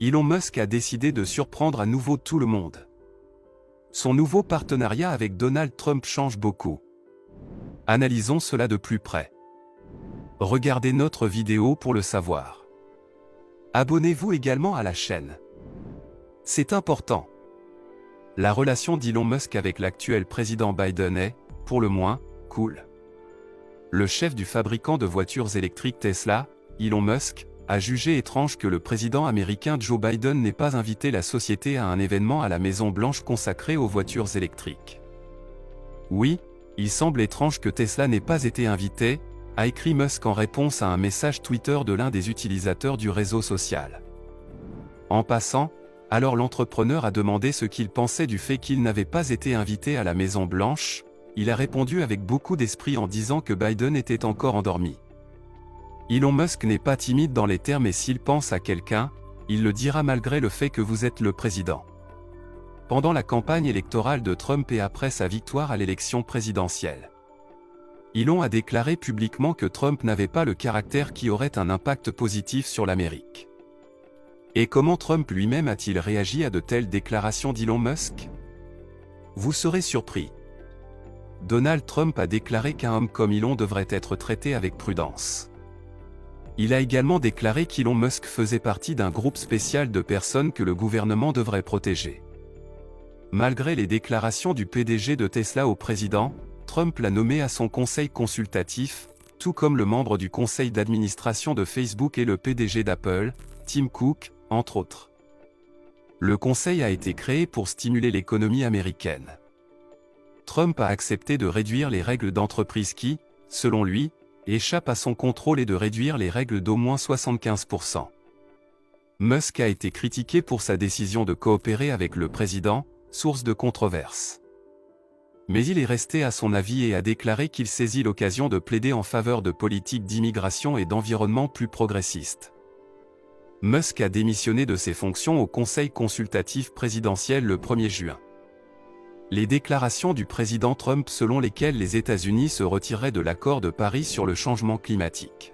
Elon Musk a décidé de surprendre à nouveau tout le monde. Son nouveau partenariat avec Donald Trump change beaucoup. Analysons cela de plus près. Regardez notre vidéo pour le savoir. Abonnez-vous également à la chaîne. C'est important. La relation d'Elon Musk avec l'actuel président Biden est, pour le moins, cool. Le chef du fabricant de voitures électriques Tesla, Elon Musk, a jugé étrange que le président américain Joe Biden n'ait pas invité la société à un événement à la Maison-Blanche consacré aux voitures électriques. Oui, il semble étrange que Tesla n'ait pas été invité, a écrit Musk en réponse à un message Twitter de l'un des utilisateurs du réseau social. En passant, alors l'entrepreneur a demandé ce qu'il pensait du fait qu'il n'avait pas été invité à la Maison-Blanche. Il a répondu avec beaucoup d'esprit en disant que Biden était encore endormi. Elon Musk n'est pas timide dans les termes et s'il pense à quelqu'un, il le dira malgré le fait que vous êtes le président. Pendant la campagne électorale de Trump et après sa victoire à l'élection présidentielle, Elon a déclaré publiquement que Trump n'avait pas le caractère qui aurait un impact positif sur l'Amérique. Et comment Trump lui-même a-t-il réagi à de telles déclarations d'Elon Musk? Vous serez surpris. Donald Trump a déclaré qu'un homme comme Elon devrait être traité avec prudence. Il a également déclaré qu'Elon Musk faisait partie d'un groupe spécial de personnes que le gouvernement devrait protéger. Malgré les déclarations du PDG de Tesla au président, Trump l'a nommé à son conseil consultatif, tout comme le membre du conseil d'administration de Facebook et le PDG d'Apple, Tim Cook, entre autres. Le conseil a été créé pour stimuler l'économie américaine. Trump a accepté de réduire les règles d'entreprise qui, selon lui, échappent à son contrôle et de réduire les règles d'au moins 75%. Musk a été critiqué pour sa décision de coopérer avec le président, source de controverse. Mais il est resté à son avis et a déclaré qu'il saisit l'occasion de plaider en faveur de politiques d'immigration et d'environnement plus progressistes. Musk a démissionné de ses fonctions au Conseil consultatif présidentiel le 1er juin. Les déclarations du président Trump selon lesquelles les États-Unis se retireraient de l'accord de Paris sur le changement climatique.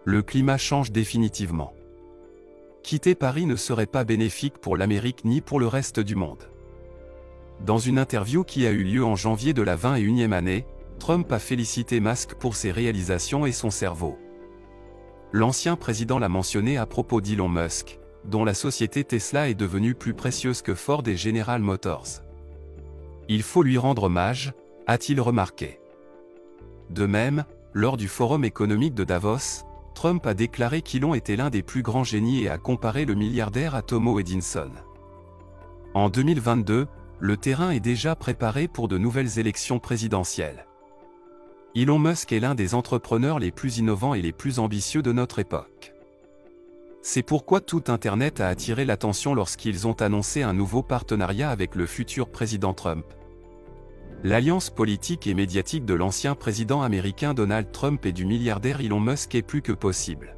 Le climat change définitivement. Quitter Paris ne serait pas bénéfique pour l'Amérique ni pour le reste du monde. Dans une interview qui a eu lieu en janvier de la 21e année, Trump a félicité Musk pour ses réalisations et son cerveau. L'ancien président l'a mentionné à propos d'Elon Musk, dont la société Tesla est devenue plus précieuse que Ford et General Motors. Il faut lui rendre hommage, a-t-il remarqué. De même, lors du Forum économique de Davos, Trump a déclaré qu'Elon était l'un des plus grands génies et a comparé le milliardaire à Thomas Edison. En 2022, le terrain est déjà préparé pour de nouvelles élections présidentielles. Elon Musk est l'un des entrepreneurs les plus innovants et les plus ambitieux de notre époque. C'est pourquoi tout Internet a attiré l'attention lorsqu'ils ont annoncé un nouveau partenariat avec le futur président Trump. L'alliance politique et médiatique de l'ancien président américain Donald Trump et du milliardaire Elon Musk est plus que possible.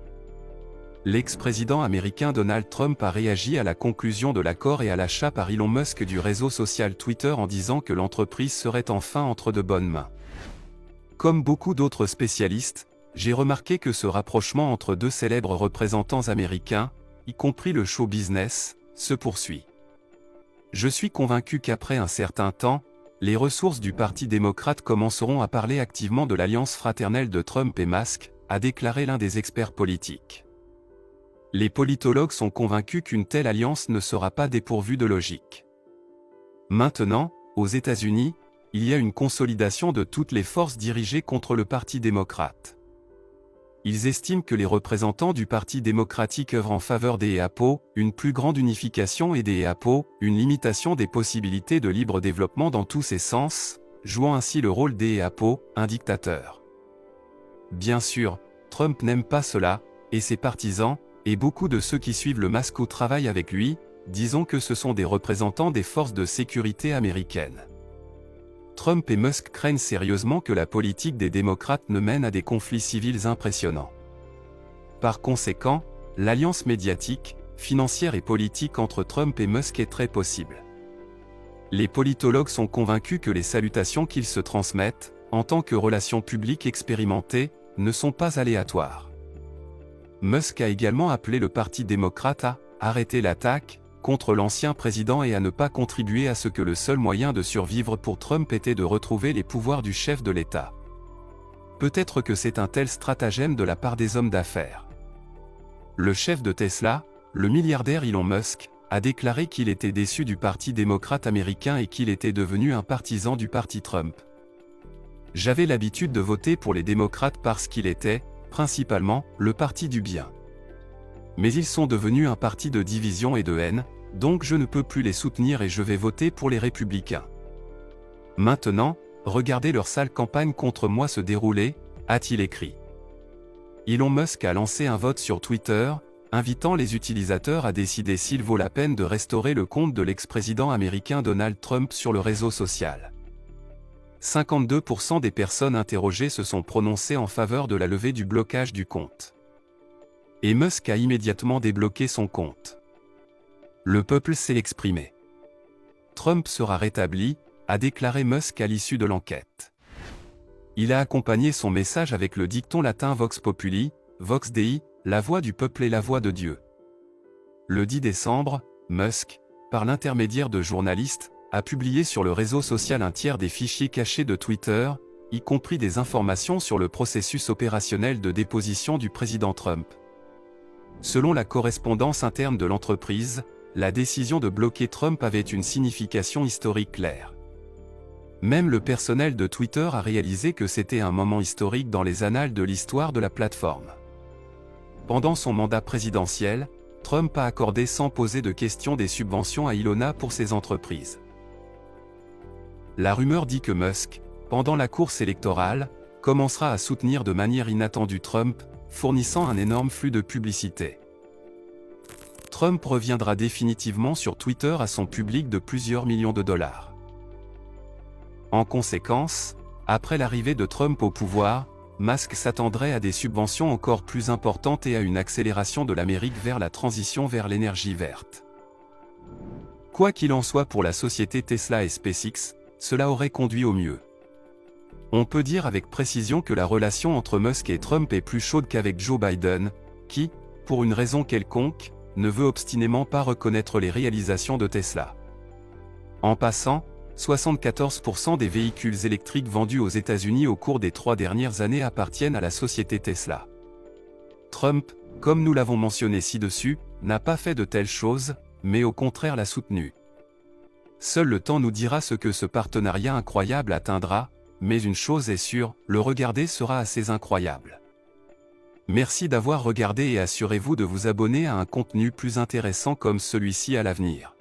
L'ex-président américain Donald Trump a réagi à la conclusion de l'accord et à l'achat par Elon Musk du réseau social Twitter en disant que l'entreprise serait enfin entre de bonnes mains. Comme beaucoup d'autres spécialistes, j'ai remarqué que ce rapprochement entre deux célèbres représentants américains, y compris le show business, se poursuit. Je suis convaincu qu'après un certain temps, les ressources du Parti démocrate commenceront à parler activement de l'alliance fraternelle de Trump et Musk, a déclaré l'un des experts politiques. Les politologues sont convaincus qu'une telle alliance ne sera pas dépourvue de logique. Maintenant, aux États-Unis, il y a une consolidation de toutes les forces dirigées contre le Parti démocrate. Ils estiment que les représentants du Parti démocratique œuvrent en faveur des EAPO, une plus grande unification et des EAPO, une limitation des possibilités de libre développement dans tous ses sens, jouant ainsi le rôle des EAPO, un dictateur. Bien sûr, Trump n'aime pas cela, et ses partisans, et beaucoup de ceux qui suivent le Musk ou travaillent avec lui, disons que ce sont des représentants des forces de sécurité américaines. Trump et Musk craignent sérieusement que la politique des démocrates ne mène à des conflits civils impressionnants. Par conséquent, l'alliance médiatique, financière et politique entre Trump et Musk est très possible. Les politologues sont convaincus que les salutations qu'ils se transmettent, en tant que relations publiques expérimentées, ne sont pas aléatoires. Musk a également appelé le Parti démocrate à arrêter l'attaque contre l'ancien président et à ne pas contribuer à ce que le seul moyen de survivre pour Trump était de retrouver les pouvoirs du chef de l'État. Peut-être que c'est un tel stratagème de la part des hommes d'affaires. Le chef de Tesla, le milliardaire Elon Musk, a déclaré qu'il était déçu du Parti démocrate américain et qu'il était devenu un partisan du parti Trump. J'avais l'habitude de voter pour les démocrates parce qu'il était, principalement, le parti du bien. Mais ils sont devenus un parti de division et de haine, donc je ne peux plus les soutenir et je vais voter pour les républicains. Maintenant, regardez leur sale campagne contre moi se dérouler, a-t-il écrit. Elon Musk a lancé un vote sur Twitter, invitant les utilisateurs à décider s'il vaut la peine de restaurer le compte de l'ex-président américain Donald Trump sur le réseau social. 52% des personnes interrogées se sont prononcées en faveur de la levée du blocage du compte. Et Musk a immédiatement débloqué son compte. Le peuple s'est exprimé. Trump sera rétabli, a déclaré Musk à l'issue de l'enquête. Il a accompagné son message avec le dicton latin Vox Populi, Vox Dei, la voix du peuple et la voix de Dieu. Le 10 décembre, Musk, par l'intermédiaire de journalistes, a publié sur le réseau social un tiers des fichiers cachés de Twitter, y compris des informations sur le processus opérationnel de déposition du président Trump. Selon la correspondance interne de l'entreprise, la décision de bloquer Trump avait une signification historique claire. Même le personnel de Twitter a réalisé que c'était un moment historique dans les annales de l'histoire de la plateforme. Pendant son mandat présidentiel, Trump a accordé sans poser de questions des subventions à Ilona pour ses entreprises. La rumeur dit que Musk, pendant la course électorale, commencera à soutenir de manière inattendue Trump, fournissant un énorme flux de publicité. Trump reviendra définitivement sur Twitter à son public de plusieurs millions de dollars. En conséquence, après l'arrivée de Trump au pouvoir, Musk s'attendrait à des subventions encore plus importantes et à une accélération de l'Amérique vers la transition vers l'énergie verte. Quoi qu'il en soit pour la société Tesla et SpaceX, cela aurait conduit au mieux. On peut dire avec précision que la relation entre Musk et Trump est plus chaude qu'avec Joe Biden, qui, pour une raison quelconque, ne veut obstinément pas reconnaître les réalisations de Tesla. En passant, 74% des véhicules électriques vendus aux États-Unis au cours des 3 dernières années appartiennent à la société Tesla. Trump, comme nous l'avons mentionné ci-dessus, n'a pas fait de telles choses, mais au contraire l'a soutenu. Seul le temps nous dira ce que ce partenariat incroyable atteindra, mais une chose est sûre, le regarder sera assez incroyable. Merci d'avoir regardé et assurez-vous de vous abonner à un contenu plus intéressant comme celui-ci à l'avenir.